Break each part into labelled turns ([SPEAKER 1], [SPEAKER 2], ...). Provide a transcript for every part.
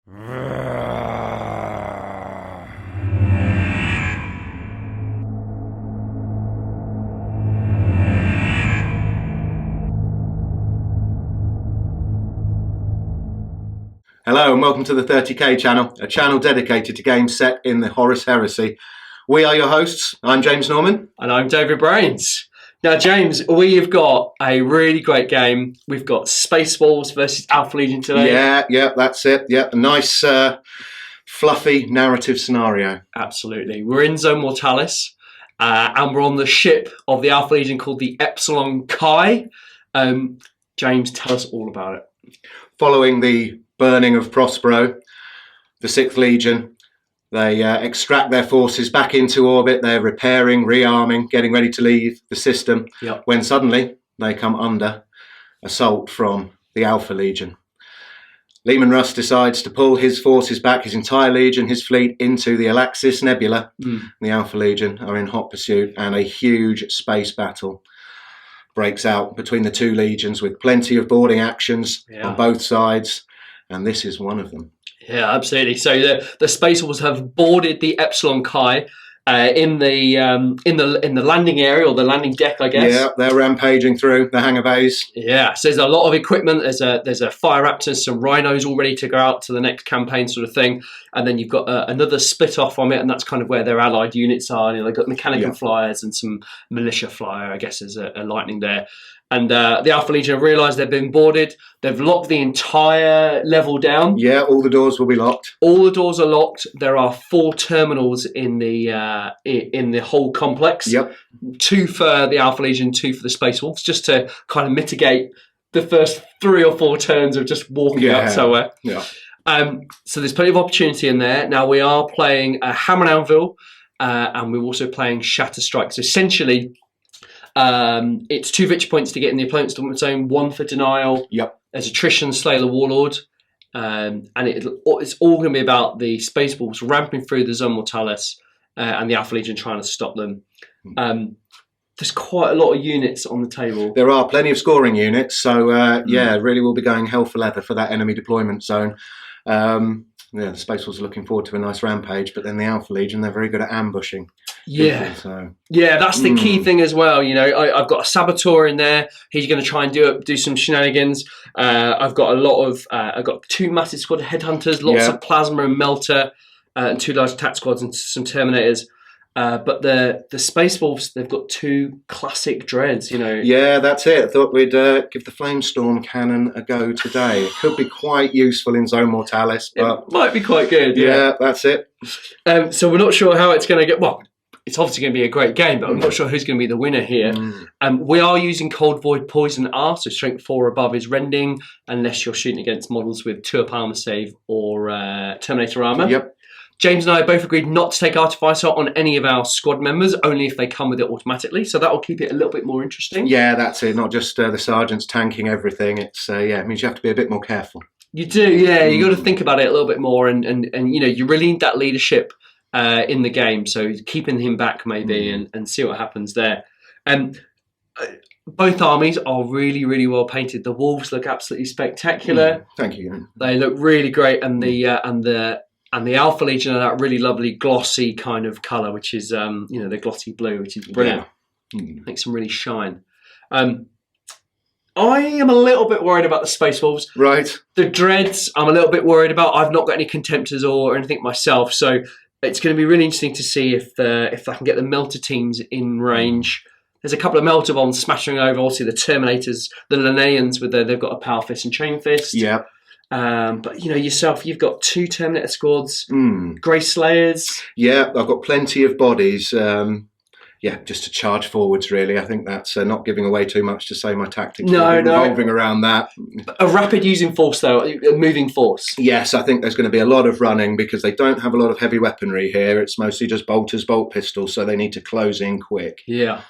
[SPEAKER 1] Hello and welcome to the 30k channel, a channel dedicated to games set in the Horus Heresy. We are your hosts. I'm James Norman.
[SPEAKER 2] And I'm David Brains. Now, James, we've got a really great game. We've got Spaceballs versus Alpha Legion today.
[SPEAKER 1] Yeah, that's it. Yeah, a nice, fluffy narrative scenario.
[SPEAKER 2] Absolutely. We're in Zone Mortalis, and we're on the ship of the Alpha Legion called the Epsilon Chi. James, tell us all about it.
[SPEAKER 1] Following the burning of Prospero, the 6th Legion, they extract their forces back into orbit. They're repairing, rearming, getting ready to leave the system.
[SPEAKER 2] Yep.
[SPEAKER 1] When suddenly they come under assault from the Alpha Legion. Leman Russ decides to pull his forces back, his entire legion, his fleet, into the Alaxis Nebula. The Alpha Legion are in hot pursuit, and a huge space battle breaks out between the two legions with plenty of boarding actions on both sides, and this is one of them.
[SPEAKER 2] Yeah, absolutely. So the Space Wolves have boarded the Epsilon Chi in the landing area, or the landing deck, I guess.
[SPEAKER 1] Yeah, they're rampaging through the hangar bays.
[SPEAKER 2] Yeah, so there's a lot of equipment. There's a Fire Raptor, some Rhinos all ready to go out to the next campaign, sort of thing. And then you've got another split off from it, and that's kind of where their allied units are. They've got Mechanical flyers and some militia flyer, I guess, as a lightning there. And the Alpha Legion have realised they've been boarded. They've locked the entire level down.
[SPEAKER 1] Yeah, all the doors will be locked.
[SPEAKER 2] All the doors are locked. There are 4 terminals in the whole complex.
[SPEAKER 1] Yep.
[SPEAKER 2] 2 for the Alpha Legion, 2 for the Space Wolves, just to kind of mitigate the first 3 or 4 turns of just walking out somewhere.
[SPEAKER 1] Yeah.
[SPEAKER 2] So there's plenty of opportunity in there. Now we are playing Hammer and Anvil, and we're also playing Shatter Strike. So essentially, it's 2 victory points to get in the opponent's dominant zone, 1 for denial.
[SPEAKER 1] Yep.
[SPEAKER 2] There's attrition, slay the warlord, and it's all going to be about the Space Wolves ramping through the Zone Mortalis and the Alpha Legion trying to stop them. There's quite a lot of units on the table.
[SPEAKER 1] There are plenty of scoring units, so really we'll be going hell for leather for that enemy deployment zone. The Space Wolves are looking forward to a nice rampage, but then the Alpha Legion, they're very good at ambushing.
[SPEAKER 2] Yeah, that's the key thing as well. You know, I've got a Saboteur in there. He's going to try and do some shenanigans. I've got I've got 2 massive squad of Headhunters, lots of Plasma and Melter, and 2 large attack squads and some Terminators. But the Space Wolves, they've got 2 classic dreads, you know.
[SPEAKER 1] Yeah, that's it. I thought we'd give the Flamestorm cannon a go today. It could be quite useful in Zone Mortalis, but
[SPEAKER 2] it might be quite good.
[SPEAKER 1] Yeah, that's it.
[SPEAKER 2] So we're not sure how it's going to get. Well, it's obviously going to be a great game, but I'm not sure who's going to be the winner here. We are using Cold Void Poison R, so strength 4 above is rending, unless you're shooting against models with 2 up armor save or Terminator armor.
[SPEAKER 1] Yep.
[SPEAKER 2] James and I both agreed not to take Artificer on any of our squad members, only if they come with it automatically. So that will keep it a little bit more interesting.
[SPEAKER 1] Yeah, that's it. Not just the sergeants tanking everything. It's it means you have to be a bit more careful.
[SPEAKER 2] You do, yeah. You got to think about it a little bit more, and you know, you really need that leadership in the game. So keeping him back maybe and see what happens there. Both armies are really, really well painted. The Wolves look absolutely spectacular.
[SPEAKER 1] Thank you.
[SPEAKER 2] They look really great, and the Alpha Legion are that really lovely glossy kind of colour, which is the glossy blue, which is brilliant. Makes them really shine. I am a little bit worried about the Space Wolves.
[SPEAKER 1] Right.
[SPEAKER 2] The Dreads, I'm a little bit worried about. I've not got any Contemptors or anything myself, so it's going to be really interesting to see if I can get the Melter teams in range. There's a couple of Melter bombs smashing over. Obviously, the Terminators, the Linnaeans, they've got a Power Fist and Chain Fist.
[SPEAKER 1] Yeah.
[SPEAKER 2] But you know yourself, you've got 2 Terminator squads, Grey Slayers.
[SPEAKER 1] Yeah, I've got plenty of bodies. Just to charge forwards, really. I think that's not giving away too much to say my tactics. Revolving around that.
[SPEAKER 2] A rapid using force, though, a moving force.
[SPEAKER 1] Yes, I think there's going to be a lot of running because they don't have a lot of heavy weaponry here. It's mostly just bolters, bolt pistols, so they need to close in quick.
[SPEAKER 2] Yeah,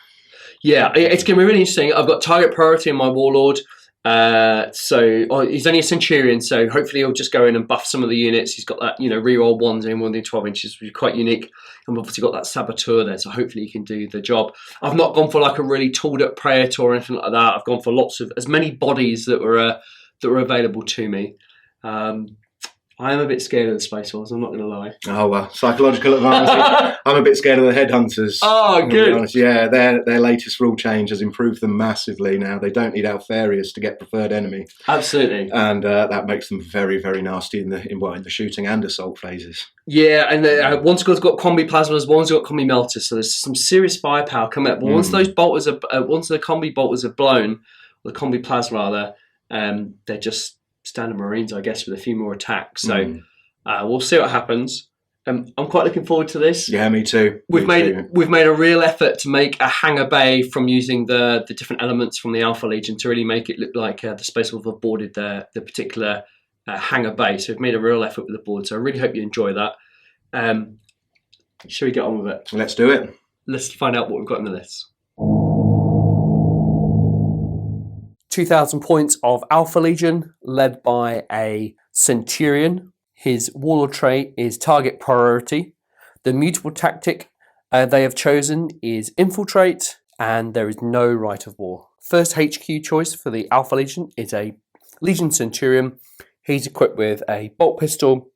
[SPEAKER 2] it's going to be really interesting. I've got target priority in my Warlord. He's only a Centurion, so hopefully he'll just go in and buff some of the units. He's got that, reroll 1s and 1 12 inches, which is quite unique. And we've obviously got that Saboteur there, so hopefully he can do the job. I've not gone for like a really tooled up Praetor or anything like that. I've gone for as many bodies that were available to me. I am a bit scared of the Space Wolves, I'm not going to lie.
[SPEAKER 1] Oh, well, psychological advantage. I'm a bit scared of the Headhunters.
[SPEAKER 2] Oh, good.
[SPEAKER 1] Yeah, their latest rule change has improved them massively now. They don't need Alfarius to get preferred enemy.
[SPEAKER 2] Absolutely.
[SPEAKER 1] And that makes them very, very nasty in the shooting and assault phases.
[SPEAKER 2] Yeah, and one squad's got combi plasmas, one's got combi melters, so there's some serious firepower coming up. But once those bolters once the combi bolters are blown, or the combi plasma rather, they're just standard Marines, I guess, with a few more attacks. So we'll see what happens. I'm quite looking forward to this.
[SPEAKER 1] Yeah, me too.
[SPEAKER 2] We've made a real effort to make a hangar bay from using the different elements from the Alpha Legion to really make it look like the Space Wolves have boarded the particular hangar bay. So we've made a real effort with the board. So I really hope you enjoy that. Shall we get on with it?
[SPEAKER 1] Let's do it.
[SPEAKER 2] Let's find out what we've got in the list. 2,000 points of Alpha Legion, led by a Centurion. His warlord trait is target priority. The mutable tactic they have chosen is infiltrate, and there is no right of war. First HQ choice for the Alpha Legion is a Legion Centurion. He's equipped with a bolt pistol,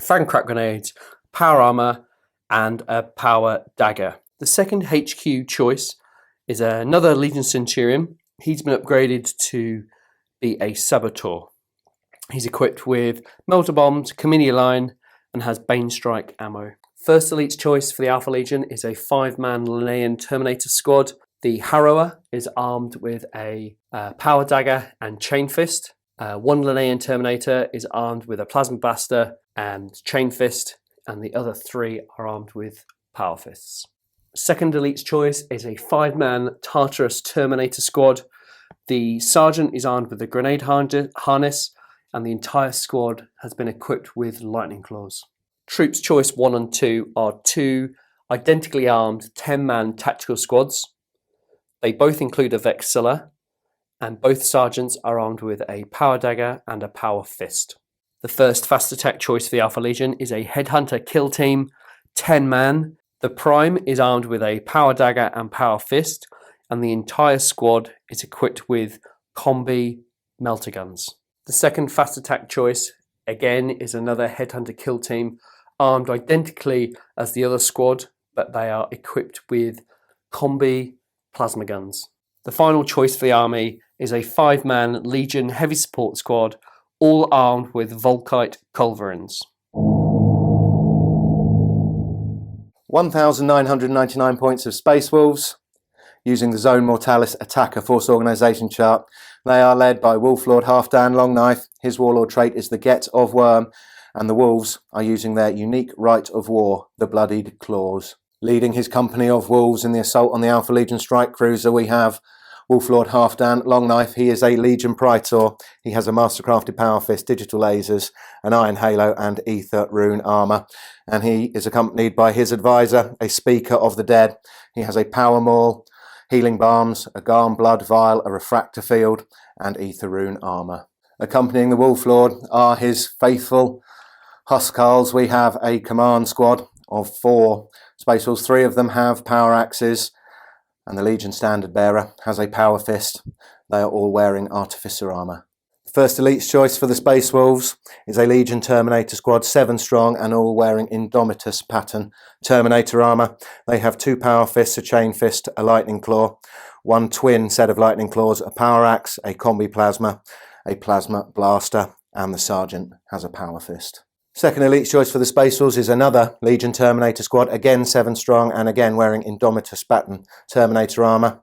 [SPEAKER 2] frag and crack grenades, power armor, and a power dagger. The second HQ choice is another Legion Centurion. He's been upgraded to be a Saboteur. He's equipped with melter bombs, Comminia line, and has Bane Strike ammo. First elite's choice for the Alpha Legion is a 5-man Linnaean Terminator squad. The Harrower is armed with a power dagger and chain fist. One Linnaean Terminator is armed with a plasma blaster and chain fist, and the other 3 are armed with power fists. Second elite's choice is a 5-man Tartarus Terminator squad. The sergeant is armed with a grenade harness, and the entire squad has been equipped with lightning claws. Troops choice 1 and 2 are 2 identically armed 10-man tactical squads. They both include a Vexilla, and both sergeants are armed with a power dagger and a power fist. The first fast attack choice for the Alpha Legion is a Headhunter kill team, 10-man. The Prime is armed with a power dagger and power fist, and the entire squad is equipped with combi melter guns. The second fast attack choice, again, is another Headhunter kill team, armed identically as the other squad, but they are equipped with combi plasma guns. The final choice for the army is a 5-man Legion heavy support squad, all armed with Volkite culverins.
[SPEAKER 1] 1,999 points of Space Wolves, using the Zone Mortalis Attacker Force Organisation chart. They are led by Wolflord Halfdan Longknife. His warlord trait is the Get of Worm, and the Wolves are using their unique right of war, the Bloodied Claws. Leading his company of wolves in the assault on the Alpha Legion strike cruiser, we have Wolflord Halfdan Longknife. He is a Legion Praetor. He has a mastercrafted power fist, digital lasers, an iron halo, and ether rune armor. And he is accompanied by his advisor, a Speaker of the Dead. He has a power maul, healing balms, a Garm blood vial, a refractor field, and ether rune armor. Accompanying the Wolflord are his faithful Huskarls. We have a command squad of 4 Space Wolves. 3 of them have power axes, and the Legion Standard Bearer has a power fist. They are all wearing Artificer armor. The first elite's choice for the Space Wolves is a Legion Terminator squad, 7 strong, and all wearing Indomitus pattern Terminator armor. They have 2 power fists, a chain fist, a lightning claw, 1 twin set of lightning claws, a power axe, a combi plasma, a plasma blaster, and the sergeant has a power fist. Second elite's choice for the Space Wolves is another Legion Terminator squad, again 7 strong, and again wearing Indomitus pattern Terminator armor.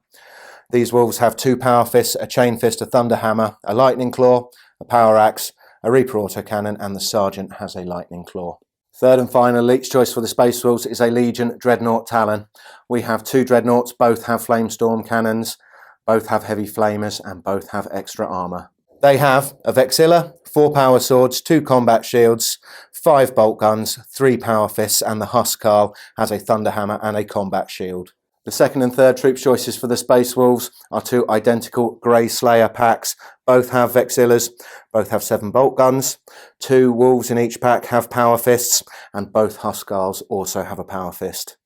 [SPEAKER 1] These wolves have 2 power fists, a chain fist, a thunder hammer, a lightning claw, a power axe, a Reaper autocannon, and the sergeant has a lightning claw. Third and final elite's choice for the Space Wolves is a Legion Dreadnought Talon. We have 2 Dreadnoughts, both have Flamestorm cannons, both have heavy flamers, and both have extra armor. They have a Vexilla, 4 power swords, 2 combat shields, 5 bolt guns, 3 power fists, and the Huskarl has a thunder hammer and a combat shield. The second and third troop choices for the Space Wolves are 2 identical Grey Slayer packs. Both have Vexillas, both have 7 bolt guns, 2 wolves in each pack have power fists, and both Huskarls also have a power fist.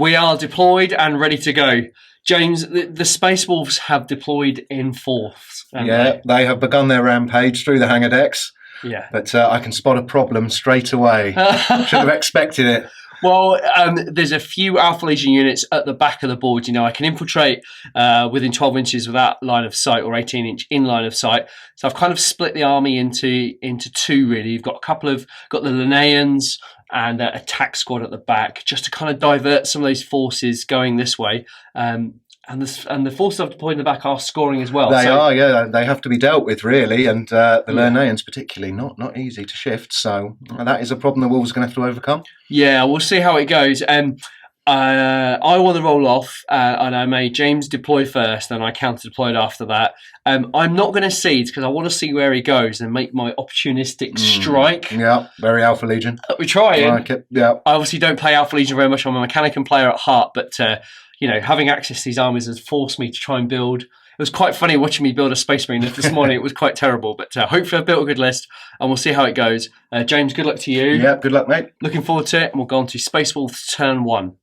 [SPEAKER 2] We are deployed and ready to go. James, the Space Wolves have deployed in force.
[SPEAKER 1] They have begun their rampage through the hangar decks.
[SPEAKER 2] Yeah.
[SPEAKER 1] But I can spot a problem straight away. Should have expected it.
[SPEAKER 2] Well, there's a few Alpha Legion units at the back of the board. I can infiltrate within 12 inches without line of sight, or 18-inch in line of sight. So I've kind of split the army into two, really. You've got the Linneans and a attack squad at the back, just to kind of divert some of those forces going this way. And the forces I've deployed in the back are scoring as well.
[SPEAKER 1] They are, yeah. They have to be dealt with, really. And the Linneans particularly, not easy to shift. So that is a problem the Wolves are going to have to overcome.
[SPEAKER 2] Yeah, we'll see how it goes. I want to roll off, and I made James deploy first, and I counter-deployed after that. I'm not going to siege because I want to see where he goes and make my opportunistic strike.
[SPEAKER 1] Yeah, very Alpha Legion.
[SPEAKER 2] We're trying.
[SPEAKER 1] I like it, yeah.
[SPEAKER 2] I obviously don't play Alpha Legion very much. I'm a Mechanicum player at heart, but having access to these armies has forced me to try and build. It was quite funny watching me build a Space Marine this morning. It was quite terrible, but hopefully I've built a good list, and we'll see how it goes. James, good luck to you.
[SPEAKER 1] Yeah, good luck, mate.
[SPEAKER 2] Looking forward to it, and we'll go on to Space Wolves turn 1.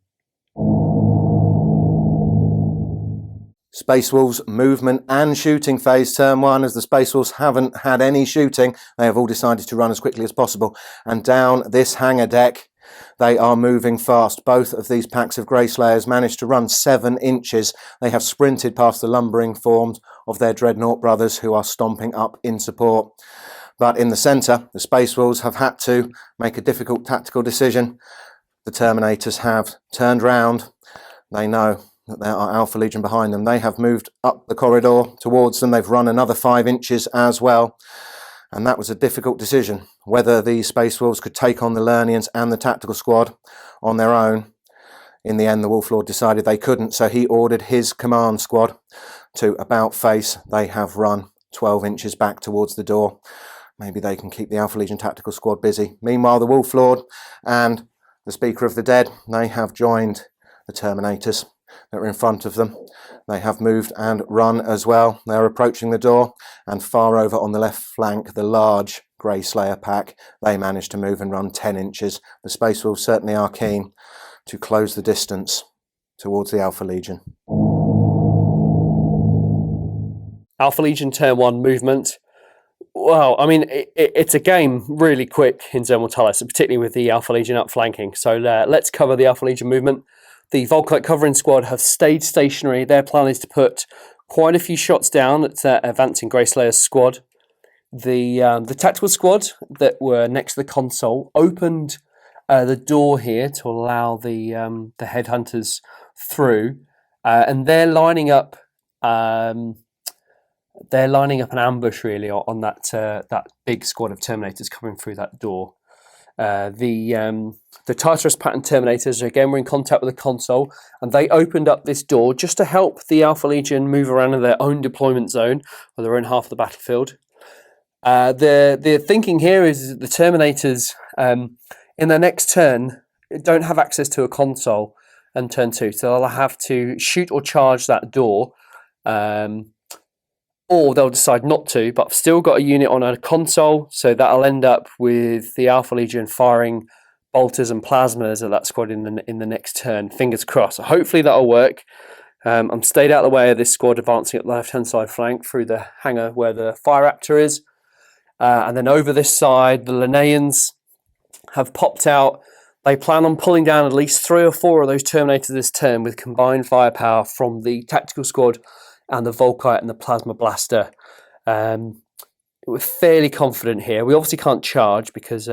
[SPEAKER 1] Space Wolves movement and shooting phase turn 1. As the Space Wolves haven't had any shooting, they have all decided to run as quickly as possible. And down this hangar deck, they are moving fast. Both of these packs of Grey Slayers managed to run 7 inches. They have sprinted past the lumbering forms of their Dreadnought brothers, who are stomping up in support. But in the centre, the Space Wolves have had to make a difficult tactical decision. The Terminators have turned round. They know that there are Alpha Legion behind them. They have moved up the corridor towards them. They've run another 5 inches as well. And that was a difficult decision, whether the Space Wolves could take on the Lernians and the tactical squad on their own. In the end, the Wolf Lord decided they couldn't, so he ordered his command squad to about face. They have run 12 inches back towards the door. Maybe they can keep the Alpha Legion tactical squad busy. Meanwhile, the Wolf Lord and the Speaker of the Dead, they have joined the Terminators that are in front of them. They have moved and run as well. They're approaching the door, and far over on the left flank, the large Grey Slayer pack, they managed to move and run 10 inches. The Space Wolves certainly are keen to close the distance towards the Alpha Legion.
[SPEAKER 2] Alpha Legion turn 1 movement. Well, I mean, it's a game really quick in Zone Mortalis, particularly with the Alpha Legion outflanking. So let's cover the Alpha Legion movement. The Volkite covering squad have stayed stationary. Their plan is to put quite a few shots down at advancing Grey Slayer's squad. The tactical squad that were next to the console opened the door here to allow the headhunters through, and they're lining up. They're lining up an ambush really on that big squad of Terminators coming through that door. The Tartarus pattern Terminators, again, were in contact with the console, and they opened up this door just to help the Alpha Legion move around in their own deployment zone, or their own half of the battlefield. The thinking here is that the Terminators, in their next turn, don't have access to a console in turn 2, so they'll have to shoot or charge that door, or they'll decide not to, but I've still got a unit on a console, so that'll end up with the Alpha Legion firing bolters and plasmas at that squad in the next turn. Fingers crossed. Hopefully that'll work. I'm stayed out of the way of this squad advancing up the left-hand side flank through the hangar where the Fire Raptor is. And then over this side, the Linneans have popped out. They plan on pulling down at least 3 or 4 of those Terminators this turn with combined firepower from the tactical squad and the Volkite and the Plasma Blaster. We're fairly confident here. We obviously can't charge because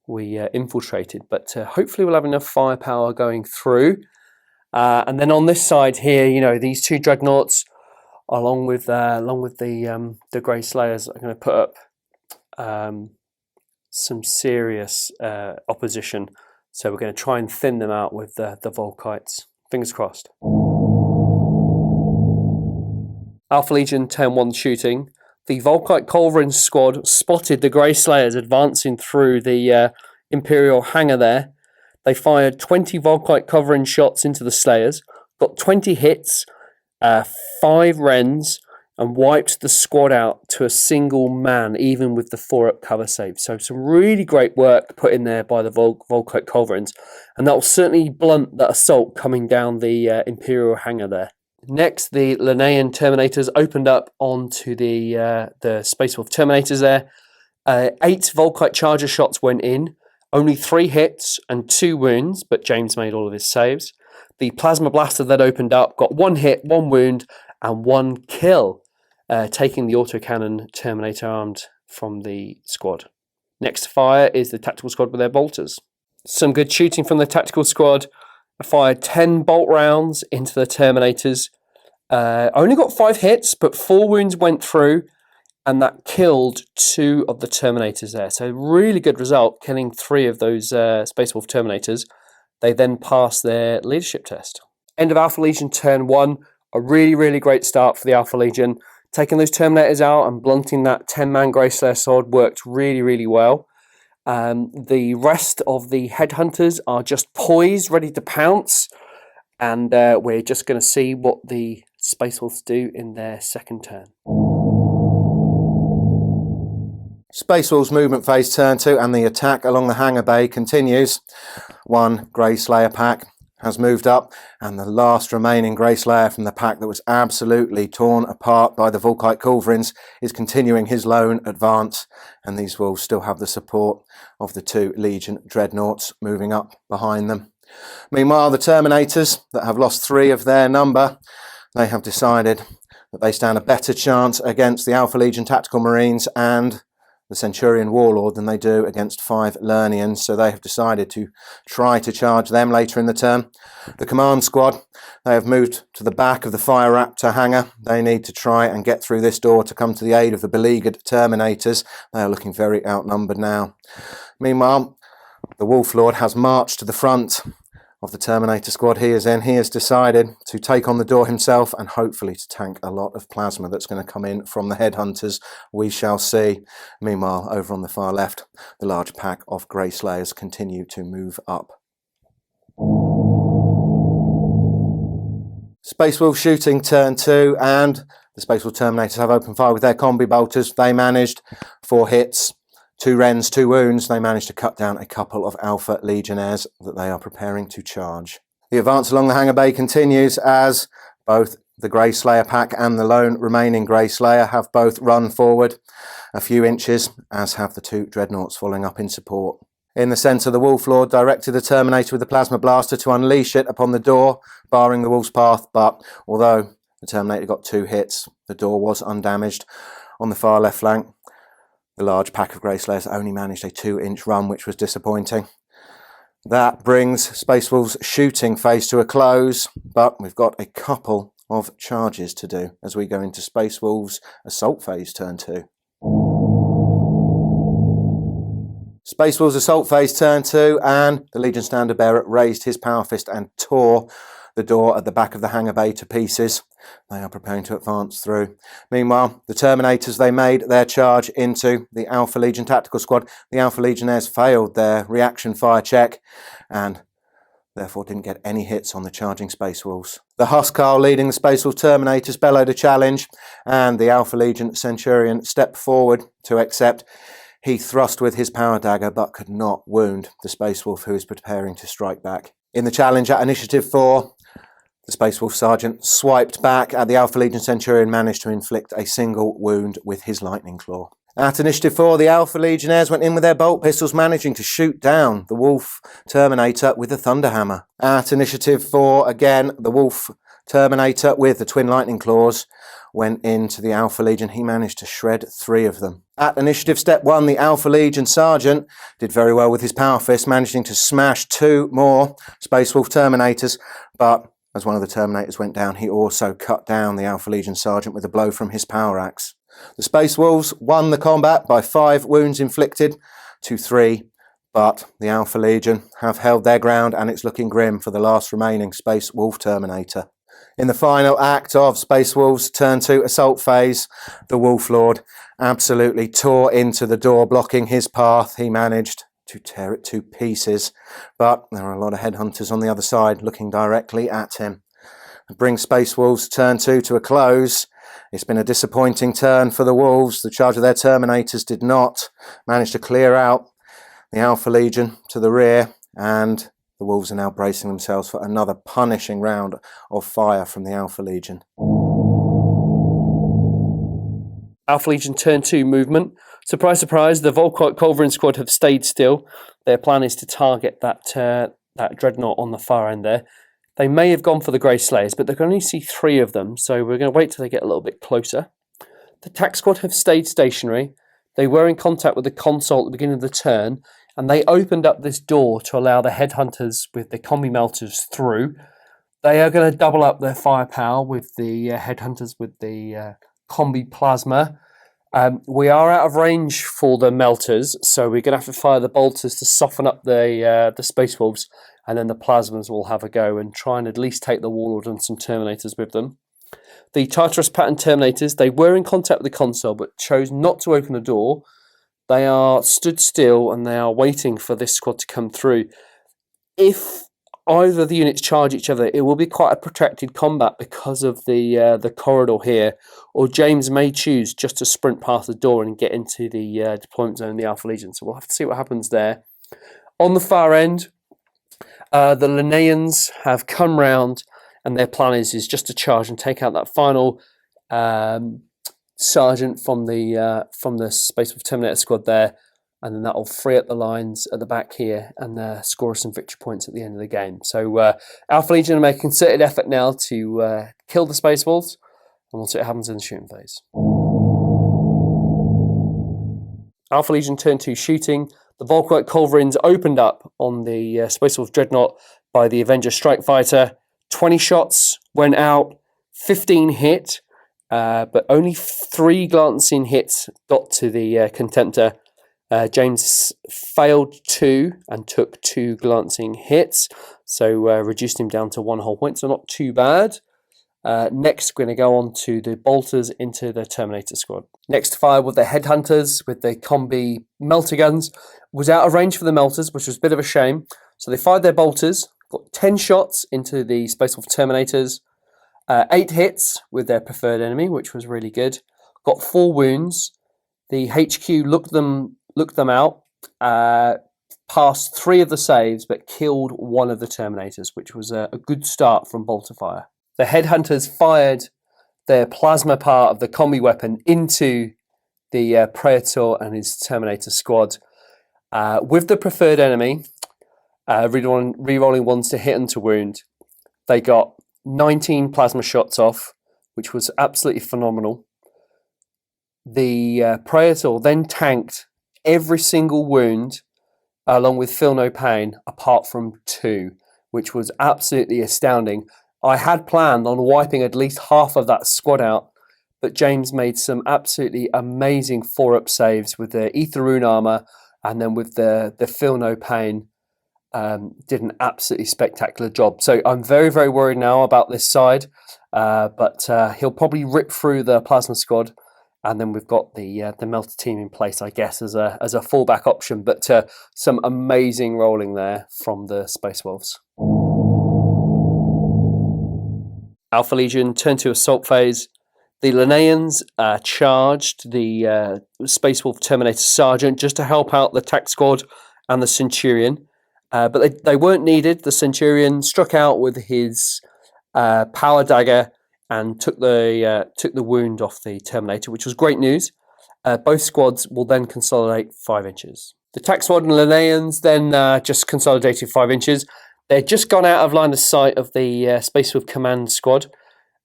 [SPEAKER 2] we infiltrated, but hopefully we'll have enough firepower going through. And then on this side here, these 2 Dreadnoughts, along with the Grey Slayers, are going to put up some serious opposition. So we're going to try and thin them out with the Volkites. Fingers crossed. Alpha Legion turn 1 shooting. The Volkite Culverin squad spotted the Grey Slayers advancing through the Imperial hangar there. They fired 20 Volkite covering shots into the Slayers, got 20 hits, 5 Wrens, and wiped the squad out to a single man, even with the 4-up cover save. So some really great work put in there by the Volkite Culverins, and that will certainly blunt that assault coming down the Imperial hangar there. Next, the Linnean Terminators opened up onto the Space Wolf Terminators there. 8 Volkite Charger shots went in, only 3 hits and 2 wounds, but James made all of his saves. The Plasma Blaster that opened up got 1 hit, 1 wound, and 1 kill, taking the autocannon Terminator armed from the squad. Next to fire is the Tactical Squad with their bolters. Some good shooting from the Tactical Squad. I fired 10 bolt rounds into the Terminators. Only got 5 hits, but 4 wounds went through, and that killed 2 of the Terminators there. So really good result, killing 3 of those Space Wolf Terminators. They then passed their leadership test. End of Alpha Legion turn 1. A really, really great start for the Alpha Legion. Taking those Terminators out and blunting that 10-man Greyslayer sword worked really, really well. The rest of the Headhunters are just poised, ready to pounce. And we're just going to see what the Space Wolves do in their second turn.
[SPEAKER 1] Space Wolves movement phase turn 2, and the attack along the hangar bay continues. 1 Greyslayer pack has moved up, and the last remaining Greyslayer from the pack that was absolutely torn apart by the Volkite Culverins is continuing his lone advance, and these wolves still have the support of the 2 Legion Dreadnoughts moving up behind them. Meanwhile, the Terminators that have lost 3 of their number, they have decided that they stand a better chance against the Alpha Legion Tactical Marines and the Centurion Warlord than they do against 5 Lernians, so they have decided to try to charge them later in the turn. The command squad, they have moved to the back of the Fire Raptor hangar. They need to try and get through this door to come to the aid of the beleaguered Terminators. They are looking very outnumbered now. Meanwhile, the Wolf Lord has marched to the front of the Terminator squad he is in. He has decided to take on the door himself and hopefully to tank a lot of plasma that's going to come in from the Headhunters. We shall see. Meanwhile, over on the far left, the large pack of Greyslayers continue to move up. Space Wolf shooting turn 2, and the Space Wolf Terminators have opened fire with their combi bolters. They managed 4 hits, 2 Rens, 2 wounds. They managed to cut down a couple of Alpha Legionnaires that they are preparing to charge. The advance along the hangar bay continues as both the Greyslayer pack and the lone remaining Greyslayer have both run forward a few inches, as have the 2 Dreadnoughts following up in support. In the centre, the Wolf Lord directed the Terminator with the Plasma Blaster to unleash it upon the door, barring the Wolf's path, but although the Terminator got 2 hits, the door was undamaged. On the far left flank, the large pack of Greyslayers only managed a 2-inch run, which was disappointing. That brings Space Wolves shooting phase to a close, but we've got a couple of charges to do as we go into Space Wolves assault phase turn 2. Space Wolves assault phase turn 2, and the Legion Standard Bearer raised his power fist and tore the door at the back of the hangar bay to pieces. They are preparing to advance through. Meanwhile, the Terminators, they made their charge into the Alpha Legion Tactical Squad. The Alpha Legionnaires failed their reaction fire check and therefore didn't get any hits on the charging Space Wolves. The Huscarl leading the Space Wolf Terminators bellowed a challenge, and the Alpha Legion Centurion stepped forward to accept. He thrust with his power dagger but could not wound the Space Wolf, who is preparing to strike back. In the challenge at Initiative 4, the Space Wolf Sergeant swiped back at the Alpha Legion Centurion, managed to inflict a single wound with his Lightning Claw. At Initiative 4, the Alpha Legionnaires went in with their bolt pistols, managing to shoot down the Wolf Terminator with the Thunderhammer. At Initiative 4, again, the Wolf Terminator with the Twin Lightning Claws went into the Alpha Legion. He managed to shred 3 of them. At Initiative Step 1, the Alpha Legion Sergeant did very well with his Power Fist, managing to smash 2 more Space Wolf Terminators, but as one of the Terminators went down, he also cut down the Alpha Legion Sergeant with a blow from his Power Axe. The Space Wolves won the combat by 5 wounds inflicted to 3, but the Alpha Legion have held their ground, and it's looking grim for the last remaining Space Wolf Terminator. In the final act of Space Wolves Turn 2 assault phase, the Wolf Lord absolutely tore into the door, blocking his path. He managed to tear it to pieces, but there are a lot of Headhunters on the other side looking directly at him. It brings Space Wolves Turn 2 to a close, It's been a disappointing turn for the Wolves. The charge of their Terminators did not manage to clear out the Alpha Legion to the rear, and the Wolves are now bracing themselves for another punishing round of fire from the Alpha Legion.
[SPEAKER 2] Alpha Legion turn 2 movement. Surprise, surprise, the Volquite Culverin squad have stayed still. Their plan is to target that Dreadnought on the far end there. They may have gone for the Grey Slayers, but they can only see 3 of them, so we're going to wait till they get a little bit closer. The Tac Squad have stayed stationary. They were in contact with the console at the beginning of the turn, and they opened up this door to allow the Headhunters with the Combi Melters through. They are going to double up their firepower with the Headhunters with the Combi Plasma. We are out of range for the Melters, so we're going to have to fire the Bolters to soften up the Space Wolves, and then the Plasmas will have a go and try and at least take the Warlord and some Terminators with them. The Tartarus Pattern Terminators, they were in contact with the console but chose not to open the door. They are stood still and they are waiting for this squad to come through. If either of the units charge each other, it will be quite a protracted combat because of the corridor here, or James may choose just to sprint past the door and get into the deployment zone of the Alpha Legion, so we'll have to see what happens there. On the far end, the Linnaeans have come round, and their plan is just to charge and take out that final sergeant from the Space Wolf Terminator squad there, and then that will free up the lines at the back here and score some victory points at the end of the game. So Alpha Legion will make a concerted effort now to kill the Space Wolves, and we'll see what happens in the shooting phase. Alpha Legion turn 2 shooting. The Volquite Culverins opened up on the Space Wolf Dreadnought by the Avenger Strike Fighter. 20 shots went out, 15 hit, but only 3 glancing hits got to the Contemptor. James failed 2 and took 2 glancing hits, so reduced him down to 1 whole point, so not too bad. Next, we're going to go on to the Bolters into the Terminator squad. Next fire with the Headhunters with the Combi Melter Guns. Was out of range for the Melters, which was a bit of a shame. So they fired their Bolters, got 10 shots into the Space Wolf Terminators, 8 hits with their preferred enemy, which was really good. Got 4 wounds. The HQ looked them out, passed 3 of the saves, but killed 1 of the Terminators, which was a good start from bolter fire. The Headhunters fired their plasma part of the combi weapon into the Praetor and his Terminator squad. With the preferred enemy, re-rolling ones to hit and to wound, they got 19 plasma shots off, which was absolutely phenomenal. The Praetor then tanked every single wound along with Feel No Pain apart from 2, which was absolutely astounding. I had planned on wiping at least half of that squad out, but James made some absolutely amazing 4-up saves with the Ether Rune armor, and then with the Feel No Pain, did an absolutely spectacular job. So I'm very, very worried now about this side, but he'll probably rip through the Plasma squad, and then we've got the Melter team in place, I guess, as a fallback option. But some amazing rolling there from the Space Wolves. Alpha Legion turned to assault phase. The Linnaeans charged the Space Wolf Terminator Sergeant just to help out the Tac Squad and the Centurion. But they weren't needed. The Centurion struck out with his power dagger and took the wound off the Terminator, which was great news. Both squads will then consolidate 5 inches. The Tac Squad and Linnaeans then just consolidated 5 inches. They'd just gone out of line of sight of the Space Wolf Command Squad,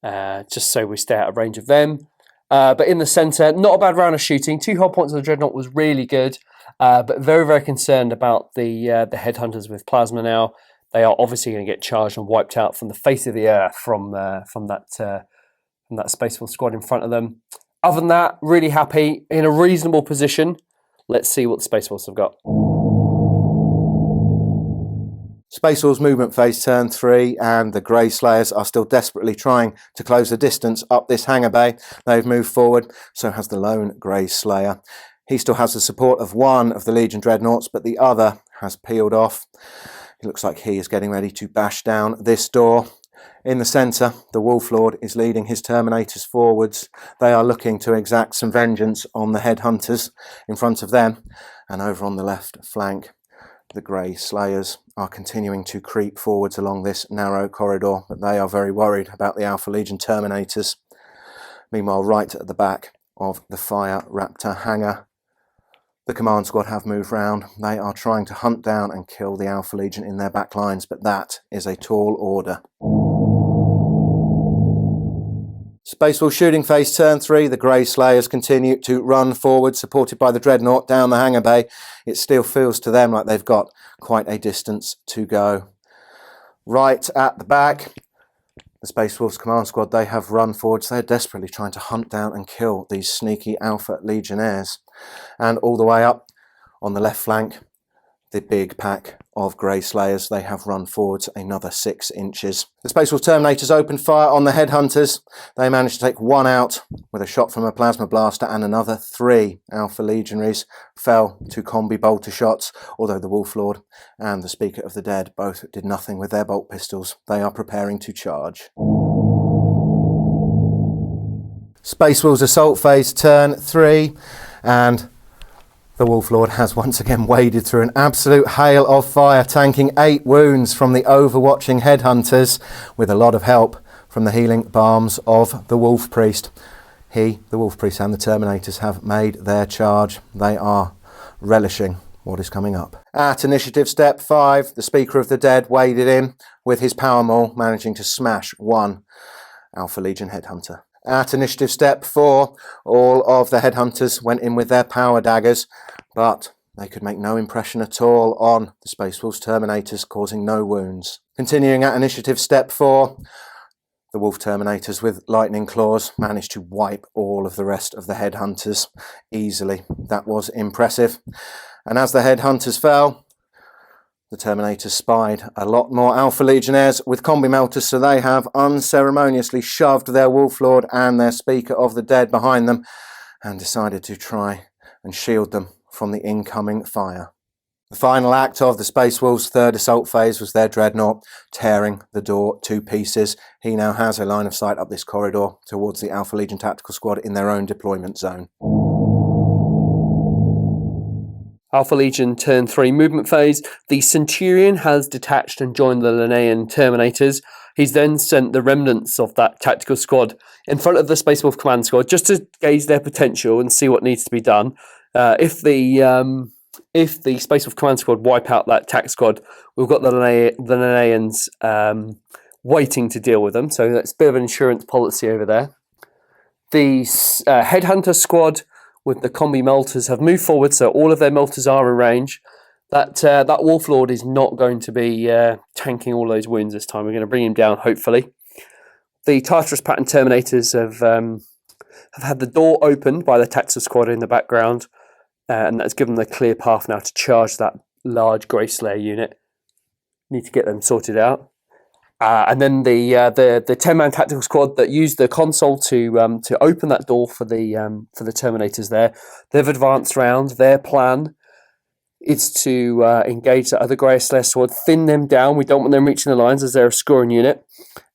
[SPEAKER 2] just so we stay out of range of them. But in the centre, not a bad round of shooting. 2 whole points of the Dreadnought was really good, but very, very concerned about the Headhunters with Plasma now. They are obviously going to get charged and wiped out from the face of the earth from that Space Wolf squad in front of them. Other than that, really happy, in a reasonable position. Let's see what the Space Wolves have got.
[SPEAKER 1] Space Wolves movement phase turn 3, and the Grey Slayers are still desperately trying to close the distance up this hangar bay. They've moved forward, so has the lone Grey Slayer. He still has the support of 1 of the Legion Dreadnoughts, but the other has peeled off. It looks like he is getting ready to bash down this door. In the centre, the Wolf Lord is leading his Terminators forwards. They are looking to exact some vengeance on the Headhunters in front of them. And over on the left flank, the Grey Slayers are continuing to creep forwards along this narrow corridor, but they are very worried about the Alpha Legion Terminators. Meanwhile, right at the back of the Fire Raptor hangar, the command squad have moved round. They are trying to hunt down and kill the Alpha Legion in their back lines, but that is a tall order. Space Wolf shooting phase turn 3. The Grey Slayers continue to run forward, supported by the Dreadnought down the hangar bay. It still feels to them like they've got quite a distance to go. Right at the back, the Space Wolves command squad, they have run forwards. They're desperately trying to hunt down and kill these sneaky Alpha Legionnaires. And all the way up on the left flank, the big pack of Grey Slayers, they have run forwards another 6 inches. The Space Wolf Terminators opened fire on the Headhunters. They managed to take 1 out with a shot from a plasma blaster, and another 3 Alpha Legionaries fell to combi bolter shots, although the Wolf Lord and the Speaker of the Dead both did nothing with their bolt pistols. They are preparing to charge. Space Wolves assault phase turn 3, and the Wolf Lord has once again waded through an absolute hail of fire, tanking 8 wounds from the overwatching Headhunters with a lot of help from the healing balms of the Wolf Priest. The Wolf Priest and the Terminators have made their charge. They are relishing what is coming up. At initiative step 5, the Speaker of the Dead waded in with his power maul, managing to smash 1 Alpha Legion Headhunter. At initiative step 4, all of the Headhunters went in with their power daggers, but they could make no impression at all on the Space Wolves Terminators, causing no wounds. Continuing at initiative step 4, the Wolf Terminators with lightning claws managed to wipe all of the rest of the Headhunters easily. That was impressive. And as the Headhunters fell, the Terminators spied a lot more Alpha Legionnaires with combi melters, so they have unceremoniously shoved their Wolf Lord and their Speaker of the Dead behind them and decided to try and shield them from the incoming fire. The final act of the Space Wolves' third assault phase was their Dreadnought tearing the door to pieces. He now has a line of sight up this corridor towards the Alpha Legion Tactical Squad in their own deployment zone.
[SPEAKER 2] Alpha Legion turn 3 movement phase. The Centurion has detached and joined the Linnean Terminators. He's then sent the remnants of that tactical squad in front of the Space Wolf command squad just to gauge their potential and see what needs to be done. If the Space Wolf command squad wipe out that tac squad, we've got the Linneans waiting to deal with them. So that's a bit of an insurance policy over there. The Headhunter squad with the combi melters have moved forward, so all of their melters are in range. That Wolf Lord is not going to be tanking all those wounds this time. We're going to bring him down, hopefully. The Tartarus pattern Terminators have had the door opened by the Tactical Squad in the background, and that's given them a clear path now to charge that large Grey Slayer unit. Need to get them sorted out. And then the 10-man tactical squad that used the console to open that door for the Terminators there, they've advanced round. Their plan is to engage the other Grey Slayer squad, thin them down. We don't want them reaching the lines as they're a scoring unit.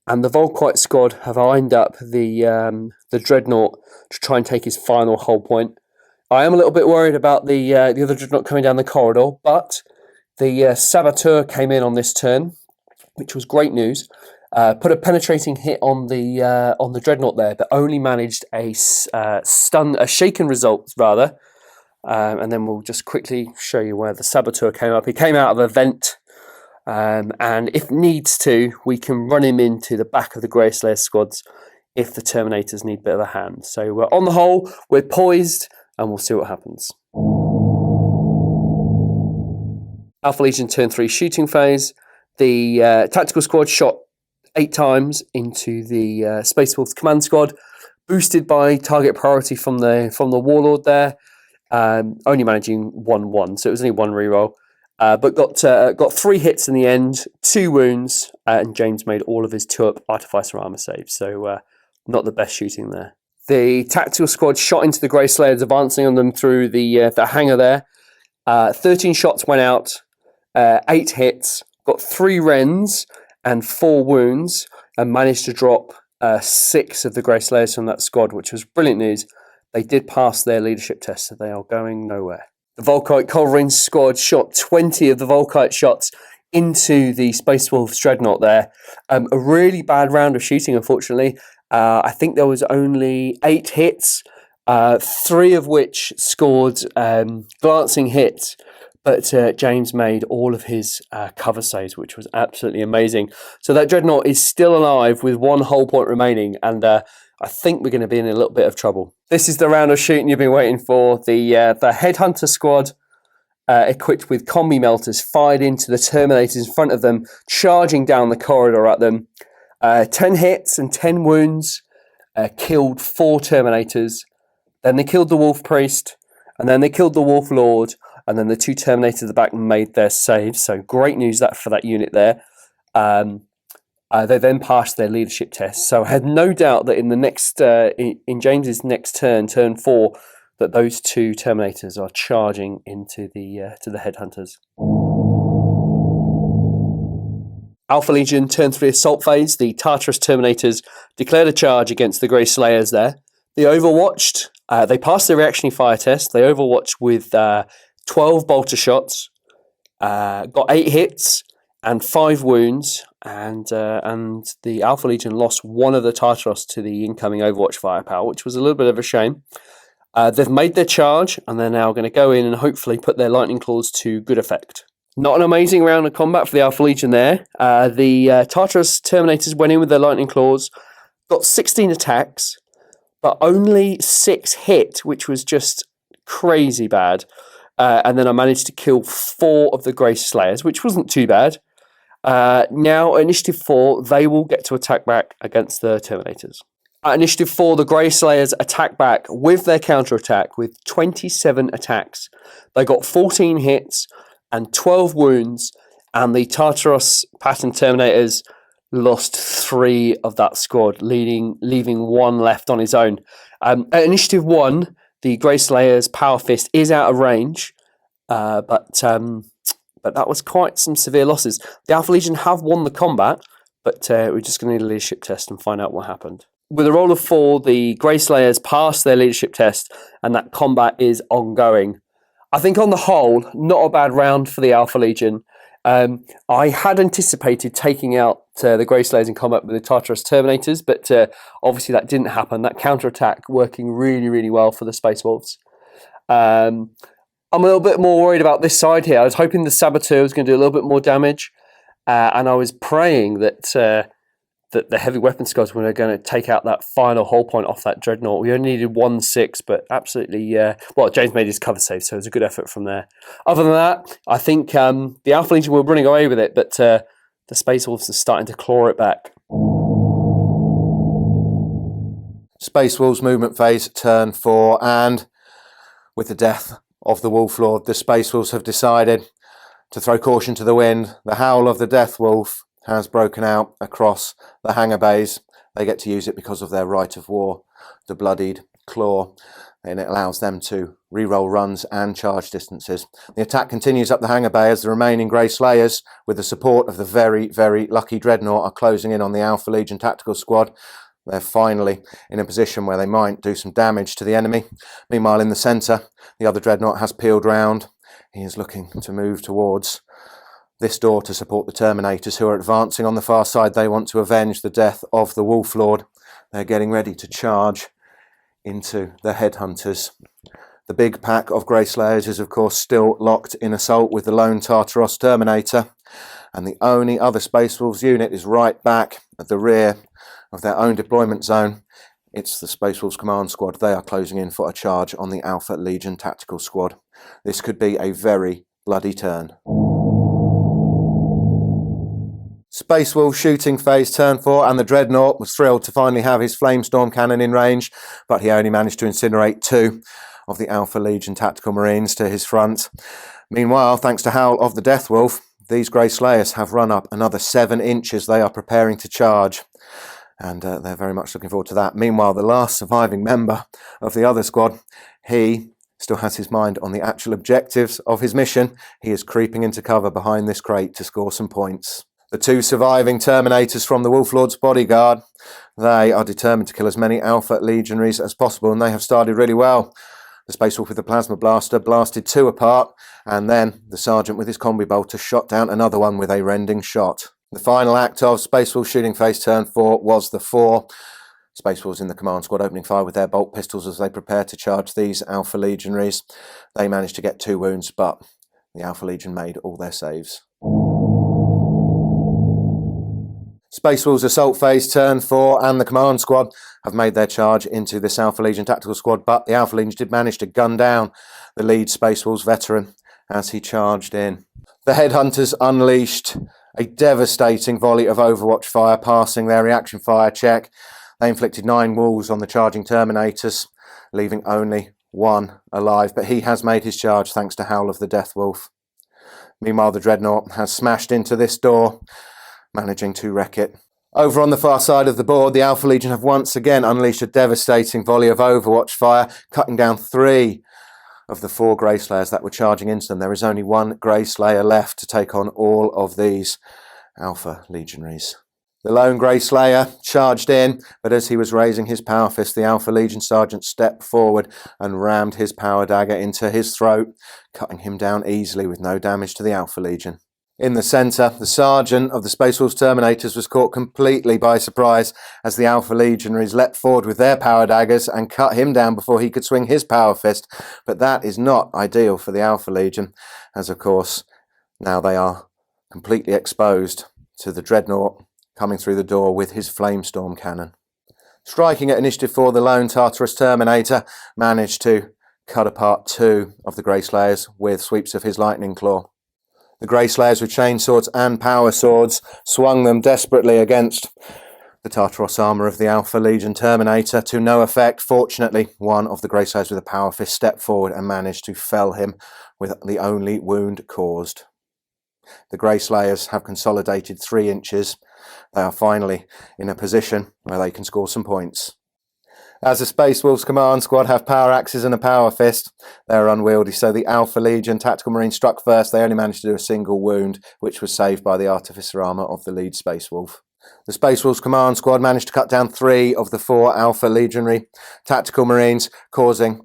[SPEAKER 2] And the Volquite squad have lined up the Dreadnought to try and take his final hold point. I am a little bit worried about the other Dreadnought coming down the corridor, but the Saboteur came in on this turn, which was great news. Put a penetrating hit on the Dreadnought there, but only managed a shaken result rather. And then we'll just quickly show you where the Saboteur came up. He came out of a vent, and if needs to, we can run him into the back of the Grey Slayer squads if the Terminators need a bit of a hand. So we're on the whole, we're poised, and we'll see what happens. Alpha Legion turn 3 shooting phase. The tactical squad shot 8 times into the Space Wolves command squad, boosted by target priority from the Warlord there, only managing 1-1, so it was only 1 reroll, but got 3 hits in the end, 2 wounds, and James made all of his 2-up Artificer armor saves, so not the best shooting there. The tactical squad shot into the Grey Slayers, advancing on them through the hangar there. 13 shots went out, 8 hits. Got 3 rends and 4 wounds. and managed to drop 6 of the Grey Slayers from that squad, which was brilliant news. They did pass their leadership test, so they are going nowhere. The Volkite Culverin squad shot 20 of the Volkite shots into the Space Wolves dreadnought there. A really bad round of shooting, unfortunately. I think there was only 8 hits, 3 of which scored glancing hits, but James made all of his cover saves, which was absolutely amazing. So that dreadnought is still alive with 1 hull point remaining, and I think we're going to be in a little bit of trouble. This is the round of shooting you've been waiting for. The Headhunter squad, equipped with combi melters, fired into the Terminators in front of them, charging down the corridor at them. 10 hits and 10 wounds, killed 4 Terminators. Then they killed the Wolf Priest, and then they killed the Wolf Lord, and then the 2 Terminators at the back made their saves. So great news for that unit there. They then passed their leadership test. So I had no doubt that in the next, in James's next turn 4, that those 2 Terminators are charging into to the Headhunters. Alpha Legion turn 3 assault phase. The Tartarus Terminators declared a charge against the Grey Slayers there. They overwatched. They passed the reactionary fire test. They overwatched with 12 bolter shots, got 8 hits and 5 wounds, and the Alpha Legion lost 1 of the Tartaros to the incoming Overwatch firepower, which was a little bit of a shame. They've made their charge, and they're now going to go in and hopefully put their Lightning Claws to good effect. Not an amazing round of combat for the Alpha Legion there. The Tartarus Terminators went in with their Lightning Claws, got 16 attacks, but only 6 hit, which was just crazy bad. And then I managed to kill 4 of the Grey Slayers, which wasn't too bad. Now, Initiative 4, they will get to attack back against the Terminators. At Initiative 4, the Grey Slayers attack back with their counterattack with 27 attacks. They got 14 hits and 12 wounds, and the Tartaros pattern Terminators lost 3 of that squad, leaving 1 left on his own. At Initiative 1, the Grey Slayer's Power Fist is out of range, but that was quite some severe losses. The Alpha Legion have won the combat, but we're just going to need a leadership test and find out what happened. With a roll of 4, the Grey Slayers passed their leadership test, and that combat is ongoing. I think on the whole, not a bad round for the Alpha Legion. I had anticipated taking out the Grey Slayers in combat with the Tartarus Terminators, but obviously that didn't happen. That counterattack working really, really well for the Space Wolves. I'm a little bit more worried about this side here. I was hoping the Saboteur was going to do a little bit more damage, and I was praying that the heavy weapon squads were going to take out that final hull point off that dreadnought. We only needed 1-6, but absolutely, James made his cover save, so it was a good effort from there. Other than that, I think the Alpha Legion were running away with it, but the Space Wolves are starting to claw it back.
[SPEAKER 1] Space Wolves movement phase, turn 4, and with the death of the Wolf Lord, the Space Wolves have decided to throw caution to the wind. The howl of the Death Wolf has broken out across the hangar bays. They get to use it because of their right of war, the Bloodied Claw, and it allows them to re-roll runs and charge distances. The attack continues up the hangar bay as the remaining Grey Slayers, with the support of the very, very lucky Dreadnought, are closing in on the Alpha Legion tactical squad. They're finally in a position where they might do some damage to the enemy. Meanwhile, in the centre, the other Dreadnought has peeled round. He is looking to move towards this door to support the Terminators, who are advancing on the far side. They want to avenge the death of the Wolf Lord. They're getting ready to charge into the Headhunters. The big pack of Grey Slayers is, of course, still locked in assault with the lone Tartaros Terminator, and the only other Space Wolves unit is right back at the rear of their own deployment zone. It's the Space Wolves Command Squad. They are closing in for a charge on the Alpha Legion tactical squad. This could be a very bloody turn. Space Wolves shooting phase, turn 4, and the Dreadnought was thrilled to finally have his Flamestorm cannon in range, but he only managed to incinerate 2 of the Alpha Legion tactical marines to his front. Meanwhile, thanks to Howl of the Death Wolf, these Grey Slayers have run up another 7 inches. They are preparing to charge, and they're very much looking forward to that. Meanwhile, the last surviving member of the other squad, he still has his mind on the actual objectives of his mission. He is creeping into cover behind this crate to score some points. The two surviving Terminators from the Wolf Lord's bodyguard, they are determined to kill as many Alpha Legionaries as possible, and they have started really well. The Space Wolf with the Plasma Blaster blasted 2 apart, and then the Sergeant with his Combi Bolter shot down another one with a rending shot. The final act of Space Wolf Shooting Phase Turn 4 was the 4 Space Wolves in the command squad opening fire with their bolt pistols as they prepare to charge these Alpha Legionaries. They managed to get 2 wounds, but the Alpha Legion made all their saves. Space Wolves Assault Phase Turn 4 and the command squad have made their charge into this Alpha Legion tactical squad, but the Alpha Legion did manage to gun down the lead Space Wolves veteran as he charged in. The Headhunters unleashed a devastating volley of Overwatch fire, passing their reaction fire check. They inflicted 9 wounds on the charging Terminators, leaving only 1 alive, but he has made his charge thanks to Howl of the Death Wolf. Meanwhile, the Dreadnought has smashed into this door, managing to wreck it. Over on the far side of the board, the Alpha Legion have once again unleashed a devastating volley of Overwatch fire, cutting down 3 of the 4 Grey Slayers that were charging into them. There is only 1 Grey Slayer left to take on all of these Alpha Legionaries. The lone Grey Slayer charged in, but as he was raising his power fist, the Alpha Legion Sergeant stepped forward and rammed his power dagger into his throat, cutting him down easily with no damage to the Alpha Legion. In the centre, the Sergeant of the Space Wolves Terminators was caught completely by surprise as the Alpha Legionaries leapt forward with their power daggers and cut him down before he could swing his power fist. But that is not ideal for the Alpha Legion, as of course now they are completely exposed to the Dreadnought coming through the door with his Flamestorm cannon. Striking at Initiative 4, the lone Tartarus Terminator managed to cut apart 2 of the Grey Slayers with sweeps of his Lightning Claw. The Grey Slayers with chainswords and power swords swung them desperately against the Tartaros armour of the Alpha Legion Terminator to no effect. Fortunately, one of the Grey Slayers with a power fist stepped forward and managed to fell him with the only wound caused. The Grey Slayers have consolidated 3 inches. They are finally in a position where they can score some points. As the Space Wolves command squad have power axes and a power fist, they are unwieldy, so the Alpha Legion Tactical Marine struck first. They only managed to do a single wound, which was saved by the Artificer armour of the lead Space Wolf. The Space Wolves command squad managed to cut down 3 of the 4 Alpha Legionary Tactical Marines, causing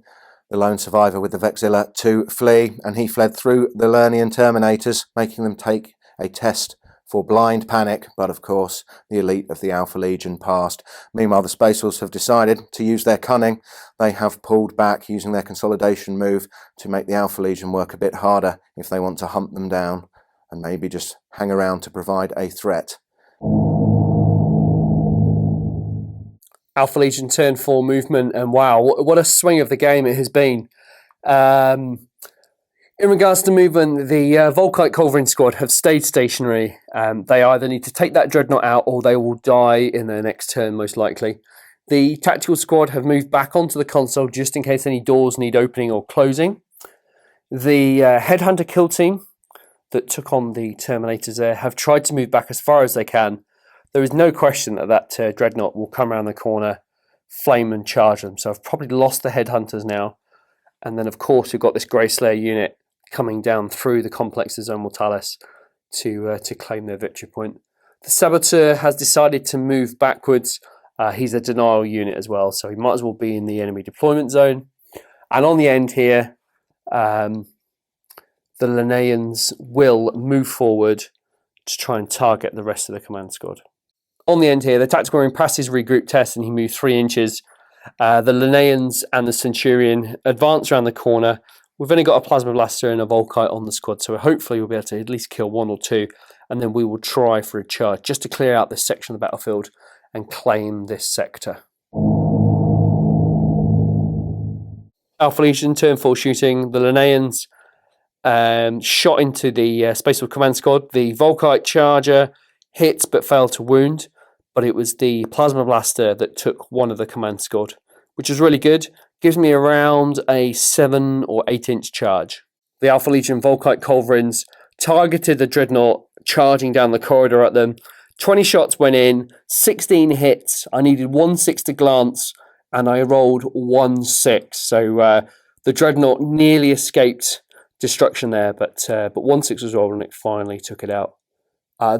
[SPEAKER 1] the lone survivor with the Vexilla to flee, and he fled through the Lernian Terminators, making them take a test for blind panic, but of course the elite of the Alpha Legion passed. Meanwhile, the Space Wolves have decided to use their cunning. They have pulled back using their consolidation move to make the Alpha Legion work a bit harder if they want to hunt them down and maybe just hang around to provide a threat.
[SPEAKER 2] Alpha Legion turn 4 movement, and wow, what a swing of the game it has been. In regards to movement, the Volkite Culverin squad have stayed stationary. They either need to take that Dreadnought out or they will die in their next turn, most likely. The Tactical squad have moved back onto the console just in case any doors need opening or closing. The Headhunter kill team that took on the Terminators there have tried to move back as far as they can. There is no question that Dreadnought will come around the corner, flame and charge them. So I've probably lost the Headhunters now. And then, of course, we've got this Grey Slayer unit coming down through the complex of Zone Mortalis to claim their victory point. The Saboteur has decided to move backwards. He's a denial unit as well, so he might as well be in the enemy deployment zone. And on the end here, the Linnaeans will move forward to try and target the rest of the command squad. On the end here, the Tactical Marine passed his regroup test and he moved 3 inches. The Linnaeans and the Centurion advance around the corner. We've only got a Plasma Blaster and a Volkite on the squad, so hopefully we'll be able to at least kill 1 or 2, and then we will try for a charge just to clear out this section of the battlefield and claim this sector. Alpha Legion turn 4 shooting. The Linnaeans shot into the Space Wolf command squad. The Volkite charger hit but failed to wound, but it was the Plasma Blaster that took 1 of the command squad, which is really good. Gives me around a 7 or 8 inch charge. The Alpha Legion Volkite Culverins targeted the Dreadnought, charging down the corridor at them. 20 shots went in, 16 hits. I needed 1/6 to glance, and I rolled 1/6. So the Dreadnought nearly escaped destruction there, but 1/6 was rolled and it finally took it out.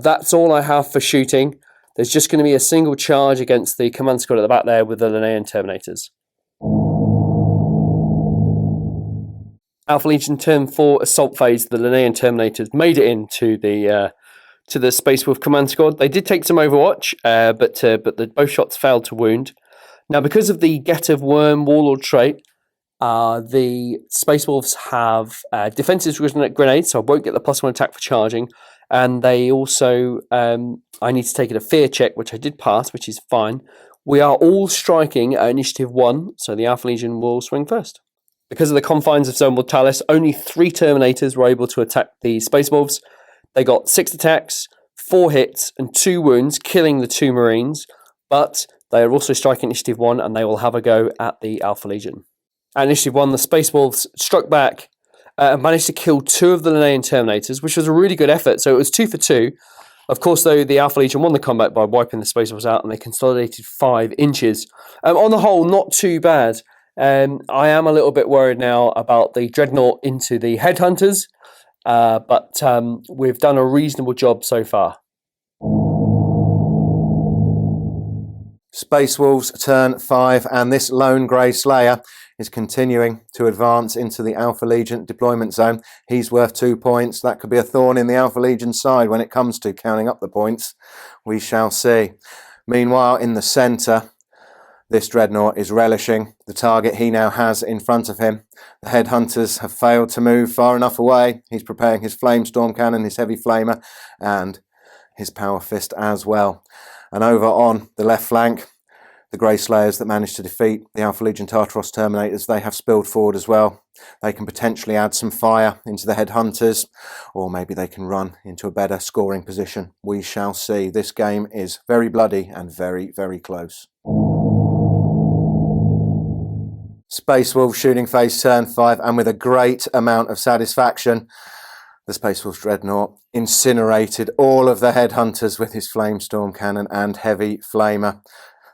[SPEAKER 2] That's all I have for shooting. There's just going to be a single charge against the command squad at the back there with the Linnean Terminators. Alpha Legion turn 4 assault phase. The Linnean Terminators made it into the Space Wolf command squad. They did take some Overwatch, but both shots failed to wound. Now, because of the Get of Worm Warlord trait, the Space Wolves have defensive grenades, so I won't get the +1 attack for charging. And they also, I need to take it a fear check, which I did pass, which is fine. We are all striking at initiative 1, so the Alpha Legion will swing first. Because of the confines of Zone Mortalis, only 3 Terminators were able to attack the Space Wolves. They got 6 attacks, 4 hits, and 2 wounds, killing the 2 Marines. But they are also striking initiative 1, and they will have a go at the Alpha Legion. At initiative 1, the Space Wolves struck back and managed to kill 2 of the Linnean Terminators, which was a really good effort. So it was 2 for 2. Of course, though, the Alpha Legion won the combat by wiping the Space Wolves out, and they consolidated 5 inches. On the whole, not too bad. I am a little bit worried now about the Dreadnought into the Headhunters, but we've done a reasonable job so far.
[SPEAKER 1] Space Wolves turn 5, and this lone Grey Slayer is continuing to advance into the Alpha Legion deployment zone. He's worth 2 points. That could be a thorn in the Alpha Legion side when it comes to counting up the points. We shall see. Meanwhile, in the centre, this Dreadnought is relishing the target he now has in front of him. The Headhunters have failed to move far enough away. He's preparing his Flamestorm Cannon, his Heavy Flamer, and his Power Fist as well. And over on the left flank, the Grey Slayers that managed to defeat the Alpha Legion Tartaros Terminators, they have spilled forward as well. They can potentially add some fire into the Headhunters, or maybe they can run into a better scoring position. We shall see. This game is very bloody and very, very close. Space Wolves shooting phase turn 5, and with a great amount of satisfaction, the Space Wolves Dreadnought incinerated all of the Headhunters with his Flamestorm Cannon and Heavy Flamer.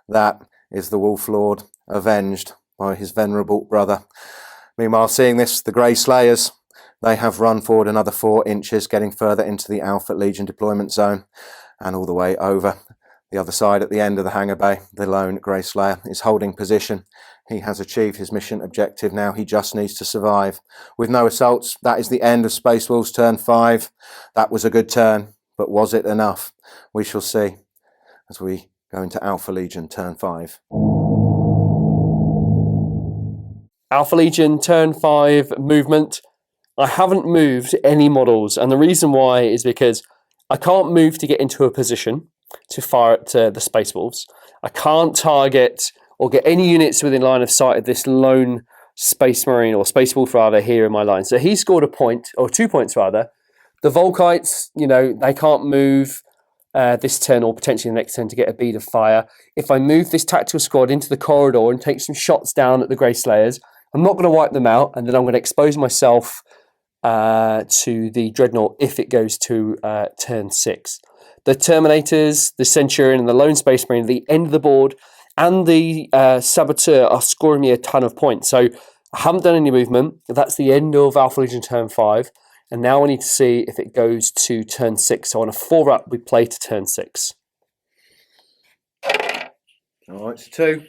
[SPEAKER 1] That is the Wolf Lord avenged by his venerable brother. Meanwhile, seeing this, the Grey Slayers, they have run forward another 4 inches, getting further into the Alpha Legion deployment zone, and all the way over the other side at the end of the hangar bay. The lone Grey Slayer is holding position. He has achieved his mission objective now. He just needs to survive. With no assaults, that is the end of Space Wolves turn 5. That was a good turn, but was it enough? We shall see as we go into Alpha Legion turn 5.
[SPEAKER 2] Alpha Legion turn 5 movement. I haven't moved any models, and the reason why is because I can't move to get into a position to fire at the Space Wolves. I can't target or get any units within line of sight of this lone Space Marine, or Space Wolf rather, here in my line. So he scored a point, or 2 points rather. The Volkites, they can't move this turn or potentially the next turn to get a bead of fire. If I move this tactical squad into the corridor and take some shots down at the Grey Slayers, I'm not going to wipe them out, and then I'm going to expose myself to the Dreadnought if it goes to turn 6. The Terminators, the Centurion, and the Lone Space Marine at the end of the board, and the Saboteur are scoring me a ton of points. So I haven't done any movement. That's the end of Alpha Legion turn 5. And now I need to see if it goes to turn 6. So on a 4-up, we play to turn 6.
[SPEAKER 1] All right, it's 2.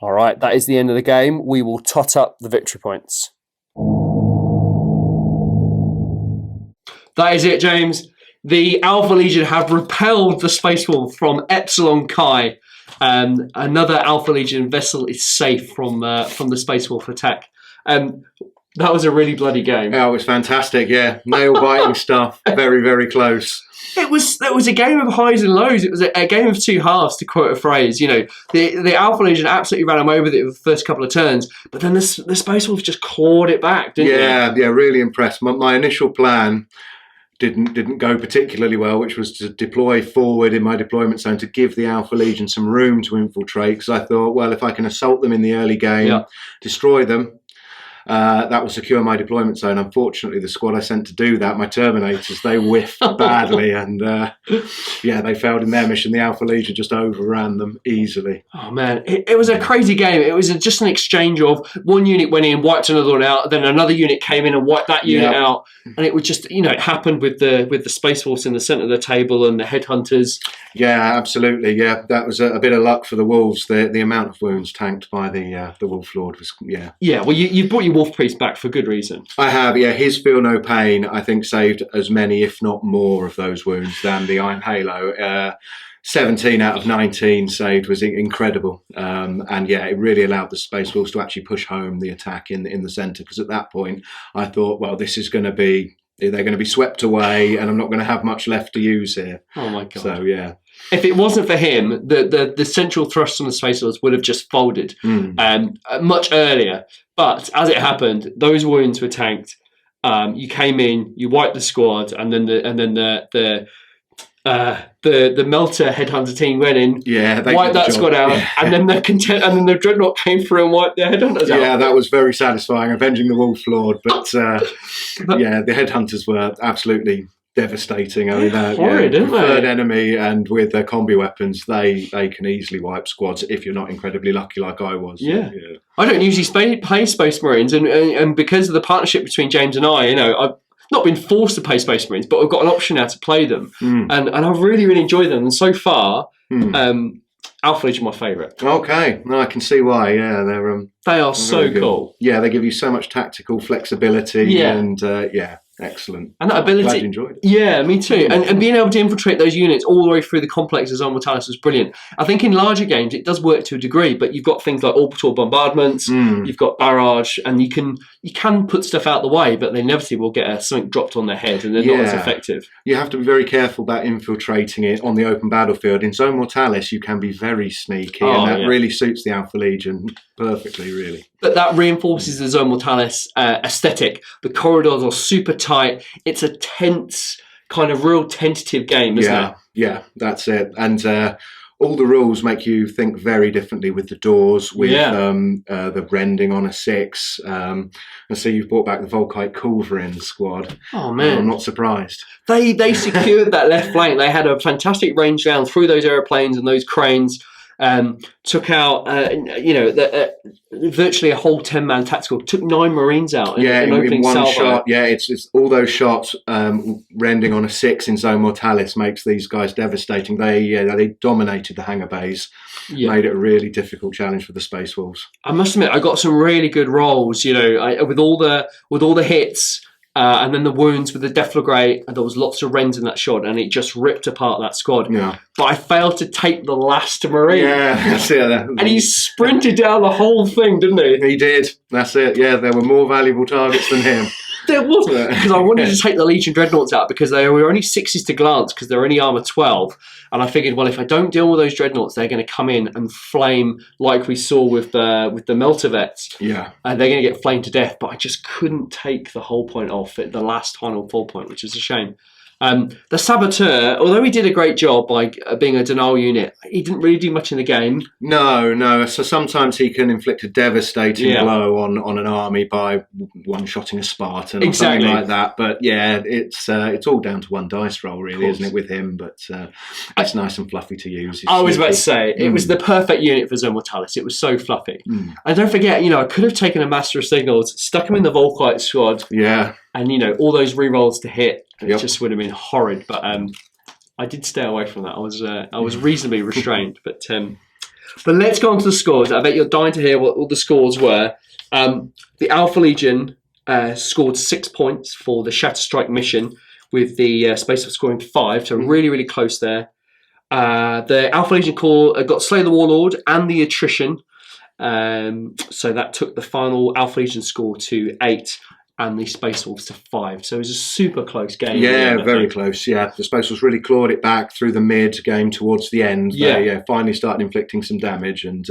[SPEAKER 2] All right, that is the end of the game. We will tot up the victory points. That is it, James. The Alpha Legion have repelled the Space Wolf from Epsilon Chi. Another Alpha Legion vessel is safe from the Space Wolf attack. That was a really bloody game.
[SPEAKER 1] Oh, it was fantastic, yeah. Nail-biting stuff. Very, very close.
[SPEAKER 2] It was a game of highs and lows. It was a game of 2 halves, to quote a phrase. The Alpha Legion absolutely ran away with it the first couple of turns, but then the Space Wolf just clawed it back, didn't they?
[SPEAKER 1] Yeah, really impressed. My initial plan didn't go particularly well, which was to deploy forward in my deployment zone to give the Alpha Legion some room to infiltrate, because I thought, well, if I can assault them in the early game, destroy them, that will secure my deployment zone. Unfortunately, the squad I sent to do that, my Terminators, they whiffed badly, and they failed in their mission. The Alpha Legion just overran them easily.
[SPEAKER 2] Oh man, it was a crazy game. It was just an exchange of one unit went in, wiped another one out, then another unit came in and wiped that unit out, and it was just, it happened with the Space Wolves in the centre of the table and the Headhunters.
[SPEAKER 1] Yeah, absolutely. Yeah, that was a bit of luck for the Wolves. The amount of wounds tanked by the Wolf Lord was
[SPEAKER 2] Yeah, well, you brought your Wolf Priest back for good reason.
[SPEAKER 1] I have, yeah. His Feel No Pain, I think, saved as many, if not more, of those wounds than the Iron Halo. 17 out of 19 saved was incredible. And yeah, it really allowed the Space Wolves to actually push home the attack in the centre, because at that point I thought, well, this is going to be, they're going to be swept away and I'm not going to have much left to use here.
[SPEAKER 2] Oh my God.
[SPEAKER 1] So yeah.
[SPEAKER 2] If it wasn't for him, the central thrust on the Space Wolves would have just folded much earlier. But as it happened, those wounds were tanked. You came in, you wiped the squad, and then the Melter Headhunter team went in, wiped that squad out, and then the Dreadnought came through and wiped the Headhunters out.
[SPEAKER 1] Yeah, that was very satisfying, avenging the Wolf Lord. But the Headhunters were absolutely devastating. I mean,
[SPEAKER 2] horrid, isn't
[SPEAKER 1] third
[SPEAKER 2] they?
[SPEAKER 1] enemy, and with their combi weapons, they can easily wipe squads if you're not incredibly lucky, like I was.
[SPEAKER 2] Yeah. I don't usually play Space Marines, and because of the partnership between James and I've not been forced to play Space Marines, but I've got an option now to play them, and I've really, really enjoyed them. And so far, Alpha Legion my favourite.
[SPEAKER 1] Okay, no, I can see why. Yeah,
[SPEAKER 2] they are so cool.
[SPEAKER 1] Yeah, they give you so much tactical flexibility, and excellent.
[SPEAKER 2] And that ability,
[SPEAKER 1] glad you enjoyed it.
[SPEAKER 2] Yeah, me too. And being able to infiltrate those units all the way through the complex of Zone Mortalis was brilliant. I think in larger games it does work to a degree, but you've got things like orbital bombardments, you've got barrage, and you can put stuff out the way, but they inevitably will get something dropped on their head, and they're not as effective.
[SPEAKER 1] You have to be very careful about infiltrating it on the open battlefield. In Zone Mortalis, you can be very sneaky, and that really suits the Alpha Legion perfectly, really.
[SPEAKER 2] But that reinforces the Zone Mortalis aesthetic. The corridors are super tight. It's a tense, kind of real tentative game, isn't it?
[SPEAKER 1] Yeah, that's it. And all the rules make you think very differently with the doors, with the rending on a 6. And so you've brought back the Volkite Culverin squad.
[SPEAKER 2] Oh, man.
[SPEAKER 1] I'm not surprised.
[SPEAKER 2] They secured that left flank. They had a fantastic range down through those aeroplanes and those cranes. Took out, virtually a whole 10-man tactical. Took 9 Marines out in
[SPEAKER 1] one
[SPEAKER 2] salvo.
[SPEAKER 1] shot. Yeah, it's all those shots. Rending on a 6 in Zone Mortalis makes these guys devastating. They dominated the hangar bays. Made it a really difficult challenge for the Space Wolves.
[SPEAKER 2] I must admit, I got some really good rolls. With all the hits. And then the wounds with the deflagrate, and there was lots of rends in that shot, and it just ripped apart that squad. Yeah. But I failed to take the last Marine.
[SPEAKER 1] Yeah, that's it.
[SPEAKER 2] And he sprinted down the whole thing, didn't he?
[SPEAKER 1] He did. That's it. Yeah, there were more valuable targets than him.
[SPEAKER 2] There was, because I wanted to take the Legion Dreadnoughts out because they were only 6s to glance because they're only armour 12. And I figured, well, if I don't deal with those Dreadnoughts, they're going to come in and flame like we saw with the Melter Vets.
[SPEAKER 1] Yeah.
[SPEAKER 2] And they're going to get flamed to death. But I just couldn't take the whole point off at the last final full point, which is a shame. The Saboteur, although he did a great job by being a denial unit, he didn't really do much in the game.
[SPEAKER 1] No. So sometimes he can inflict a devastating blow on an army by one-shotting a Spartan or something like that. But yeah, it's all down to one dice roll, really, isn't it, with him? But it's nice and fluffy to use.
[SPEAKER 2] I was about to say, it was the perfect unit for Zone Mortalis. It was so fluffy. And don't forget, I could have taken a Master of Signals, stuck him in the Volkite squad.
[SPEAKER 1] Yeah.
[SPEAKER 2] And, all those rerolls to hit. It just would have been horrid, but I did stay away from that. I was reasonably restrained, but let's go on to the scores. I bet you're dying to hear what all the scores were. The Alpha Legion scored 6 points for the Shatterstrike mission, with the Space Wolves scoring 5, so really, really close there. The Alpha Legion Corps got Slay the Warlord and the Attrition, so that took the final Alpha Legion score to 8. And the Space Wolves to 5. So it was a super close game.
[SPEAKER 1] Yeah, very close. Yeah, the Space Wolves really clawed it back through the mid game towards the end. They finally started inflicting some damage, and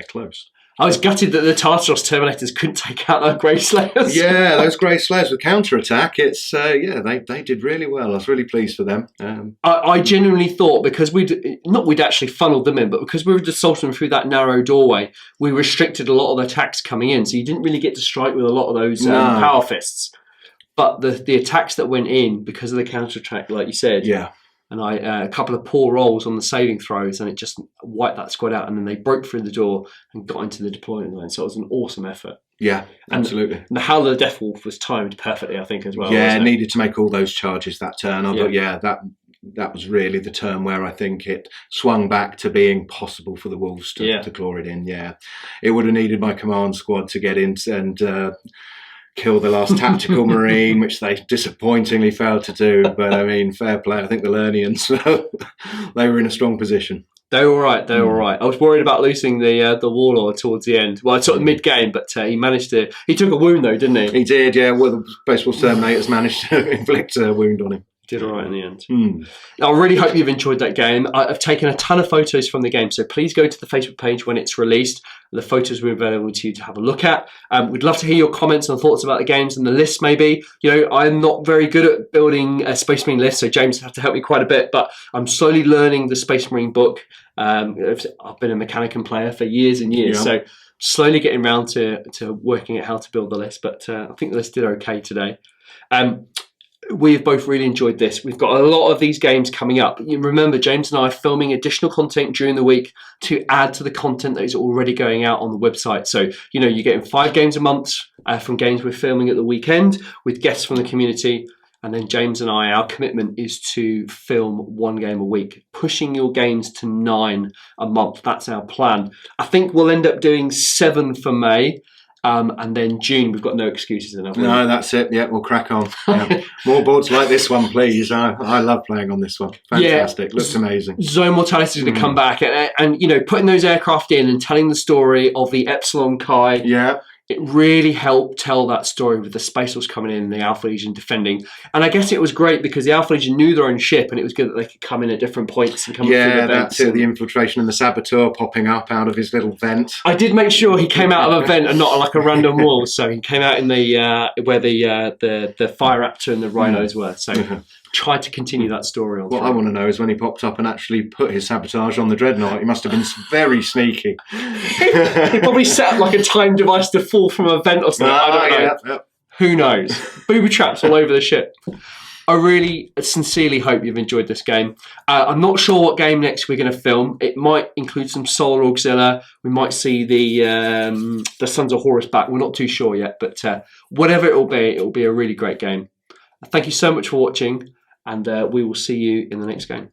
[SPEAKER 1] close.
[SPEAKER 2] I was gutted that the Tartaros Terminators couldn't take out our Grey Slayers.
[SPEAKER 1] Yeah, those Grey Slayers with counter-attack, it's, they did really well. I was really pleased for them.
[SPEAKER 2] I genuinely thought, because we'd actually funneled them in, but because we were just assaulting them through that narrow doorway, we restricted a lot of the attacks coming in, so you didn't really get to strike with a lot of those power fists. But the attacks that went in, because of the counter-attack, like you said, and a couple of poor rolls on the saving throws, and it just wiped that squad out. And then they broke through the door and got into the deployment line. So it was an awesome effort. Yeah,
[SPEAKER 1] absolutely.
[SPEAKER 2] And the Howl of the Death Wolf was timed perfectly, I think, as well.
[SPEAKER 1] Yeah, needed to make all those charges that turn. I thought, that was really the turn where I think it swung back to being possible for the Wolves to claw it in. Yeah, it would have needed my command squad to get in and kill the last tactical marine, which they disappointingly failed to do. But I mean, fair play. I think the Lernians, they were in a strong position.
[SPEAKER 2] They were all right. They were all right. I was worried about losing the Warlord towards the end. Well, sort of mid-game, but he managed to. He took a wound though, didn't he?
[SPEAKER 1] He did. Yeah. Well, the Baseball Terminators managed to inflict a wound on him.
[SPEAKER 2] Did all right in the end. I really hope you've enjoyed that game. I've taken a ton of photos from the game, so please go to the Facebook page when it's released. The photos will be available to you to have a look at. We'd love to hear your comments and thoughts about the games and the lists maybe. I'm not very good at building a Space Marine list, so James will have to help me quite a bit, but I'm slowly learning the Space Marine book. I've been a Mechanicum player for years and years, so slowly getting around to working out how to build the list, but I think the list did okay today. We've both really enjoyed this. We've got a lot of these games coming up. You remember, James and I are filming additional content during the week to add to the content that is already going out on the website. So, you're getting 5 games a month from games we're filming at the weekend with guests from the community. And then James and I, our commitment is to film 1 game a week, pushing your games to 9 a month. That's our plan. I think we'll end up doing 7 for May. And then June, we've got no excuses enough.
[SPEAKER 1] No, that's it. Yeah, we'll crack on. Yeah. More boards like this one, please. I love playing on this one. Fantastic. Looks amazing.
[SPEAKER 2] Zone Mortality is going to come back. And putting those aircraft in and telling the story of the Epsilon Chi.
[SPEAKER 1] Yeah.
[SPEAKER 2] It really helped tell that story with the Space Wolves coming in and the Alpha Legion defending. And I guess it was great because the Alpha Legion knew their own ship, and it was good that they could come in at different points and come through the vents.
[SPEAKER 1] That's it. The infiltration and the Saboteur popping up out of his little vent.
[SPEAKER 2] I did make sure he came out of a vent and not like a random wall. So he came out in the where the Fire Raptor and the Rhinos were. So tried to continue that story on.
[SPEAKER 1] What I want to know is when he popped up and actually put his sabotage on the Dreadnought. He must have been very sneaky.
[SPEAKER 2] He probably set up like a time device to fall from a vent or something. I don't know. Who knows? Booby traps all over the ship. I really sincerely hope you've enjoyed this game. I'm not sure what game next we're going to film. It might include some Solar Auxilia. We might see the Sons of Horus back. We're not too sure yet, but whatever it will be a really great game. Thank you so much for watching, and we will see you in the next game.